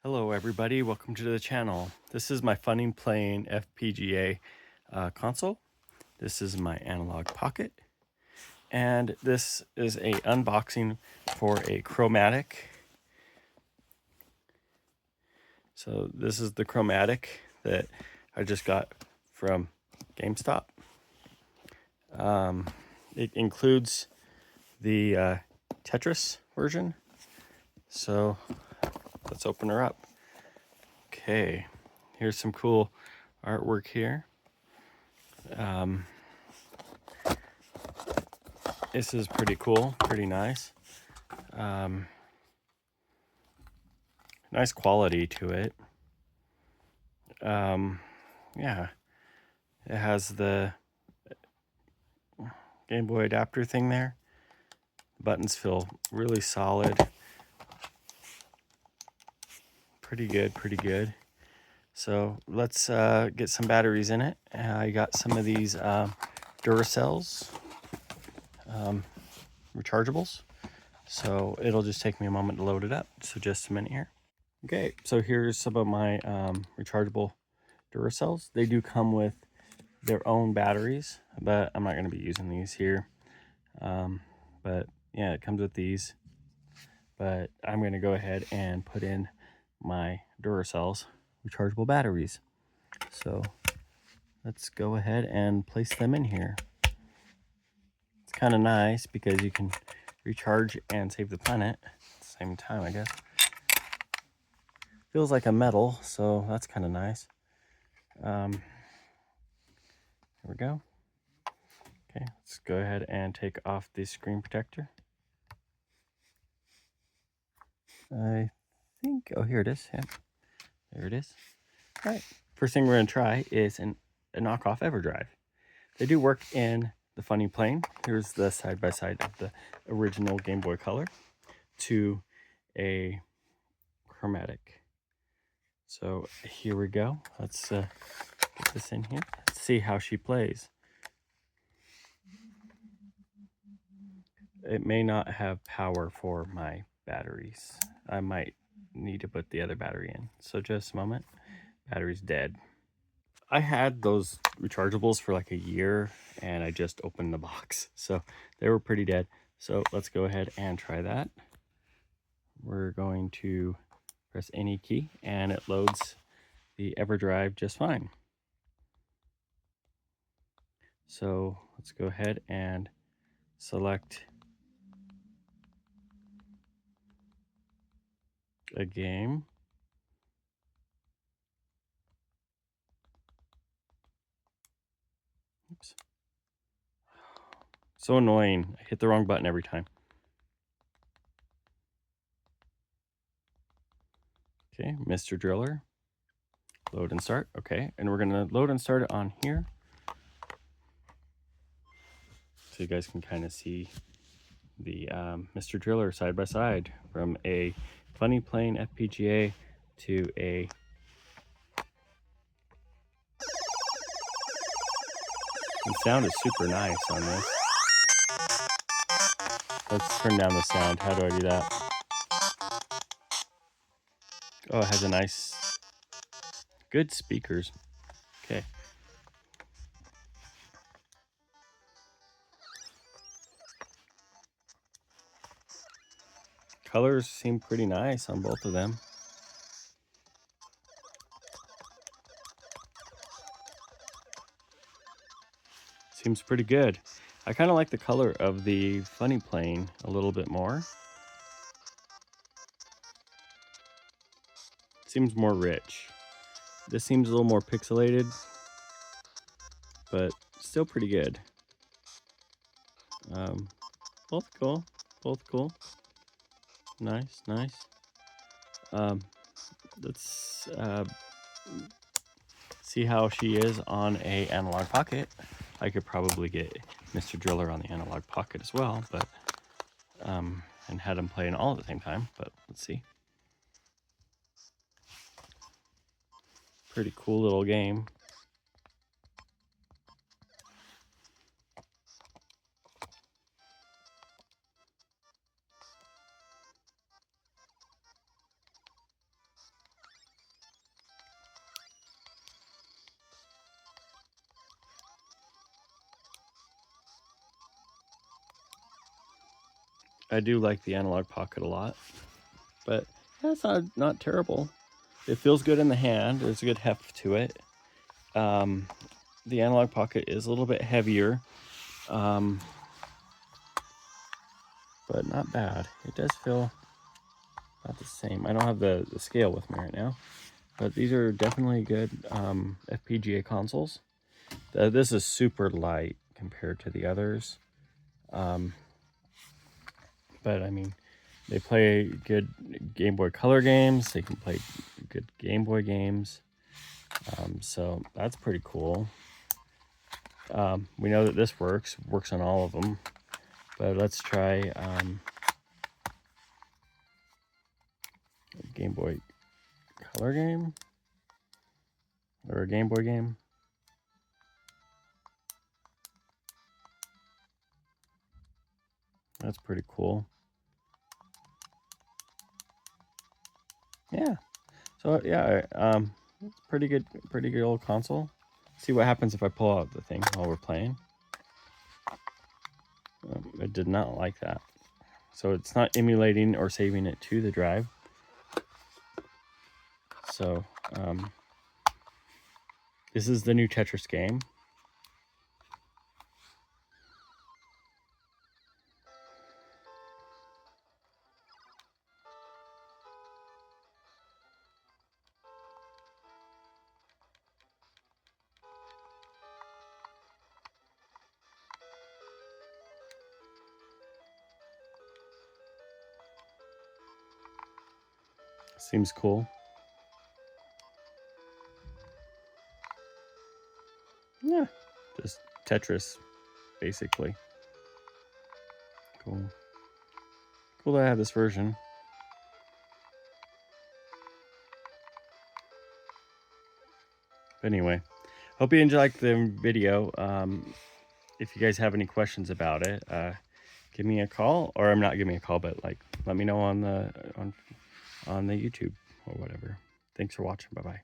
Hello everybody, welcome to the channel. This is my Funny Playing FPGA console. This is my analog pocket. And this is a unboxing for a Chromatic. So this is the Chromatic that I just got from GameStop. It includes the Tetris version. So let's open her up. Okay, here's some cool artwork here. This is pretty cool, pretty nice. Nice quality to it. Yeah, it has the Game Boy adapter thing there. The buttons feel really solid. Pretty good, pretty good. So let's get some batteries in it. I got some of these Duracells rechargeables. So it'll just take me a moment to load it up. So just a minute here. Okay, so here's some of my rechargeable Duracells. They do come with their own batteries, but I'm not going to be using these here. But yeah, it comes with these. But I'm going to go ahead and put in my Duracells rechargeable batteries. So let's go ahead and place them in here. It's kind of nice because you can recharge and save the planet at the same time, I guess. Feels like a metal, so that's kind of nice. Here we go. Okay, let's go ahead and take off the screen protector. I think, oh, here it is. Yeah, there it is. All right, first thing we're going to try is a knockoff EverDrive. They do work in the Funny Plane. Here's the side-by-side of the original Game Boy Color to a Chromatic. So here we go. Let's get this in here. Let's see how she plays. It may not have power for my batteries. I might need to put the other battery in. So just a moment. Battery's dead. I had those rechargeables for like a year and I just opened the box. So they were pretty dead. So let's go ahead and try that. We're going to press any key and it loads the EverDrive just fine. So let's go ahead and select a game. Oops. So annoying. I hit the wrong button every time. Okay, Mr. Driller. Load and start. Okay, and we're gonna load and start it on here. So you guys can kind of see the Mr. Driller side by side from a Funny Playing FPGA to a the sound is super nice on this. Let's turn down the sound. How do I do that? Oh, it has a nice, good speakers. Okay. Colors seem pretty nice on both of them. Seems pretty good. I kind of like the color of the Funny Plane a little bit more. Seems more rich. This seems a little more pixelated, but still pretty good. Both cool. Both cool. Nice, nice. Let's see how she is on a analog pocket. I could probably get Mr. Driller on the analog pocket as well, but and had them playing all at the same time. But let's see. Pretty cool little game. I do like the Analog Pocket a lot, but that's not terrible. It feels good in the hand. There's a good heft to it. The Analog Pocket is a little bit heavier, but not bad. It does feel about the same. I don't have the scale with me right now, but these are definitely good FPGA consoles. This is super light compared to the others, but I mean, they play good Game Boy Color games. They can play good Game Boy games, so that's pretty cool. We know that this works on all of them, but let's try Game Boy Color game or a Game Boy game. That's pretty cool. Yeah. So yeah, it's pretty good old console. See what happens if I pull out the thing while we're playing. It did not like that. So it's not emulating or saving it to the drive. So this is the new Tetris game. Seems cool. Yeah, just Tetris, basically. Cool. Cool that I have this version. But anyway, hope you enjoyed the video. If you guys have any questions about it, give me a call, or I'm not giving me a call, but like let me know on the YouTube or whatever. Thanks for watching. Bye bye.